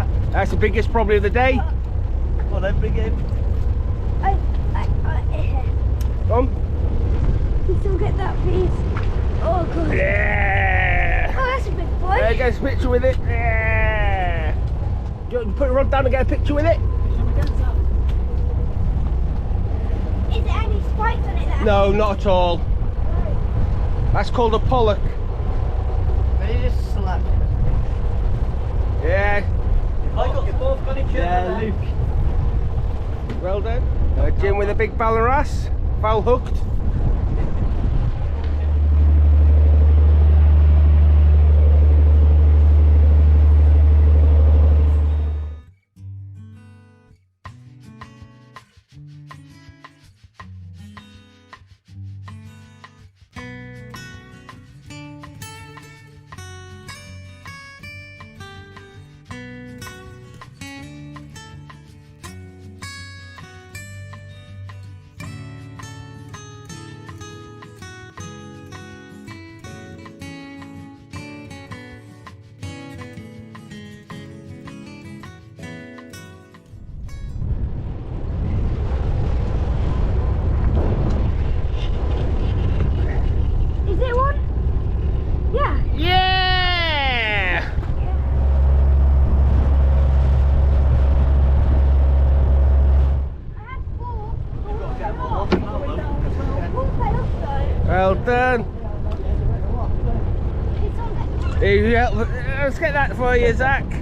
that. That's the biggest probably of the day. Come on then, bring it in. Come. Can still get that piece. Oh god. Yeah. Oh, that's a big boy. Yeah, get a picture with it. Yeah. Put your rod down and get a picture with it. Is there any spikes on it there? No, not at all. That's called a Pollock. Maybe just slap. Yeah. You both got each other. Yeah, Luke. Well done. Jim with a big ballaras. Foul hooked. Is there one? Yeah. Yeah! I had four. You've got to get them all off. One fell off though. Well done. It's on there. Here you go. Let's get that for you, Zach.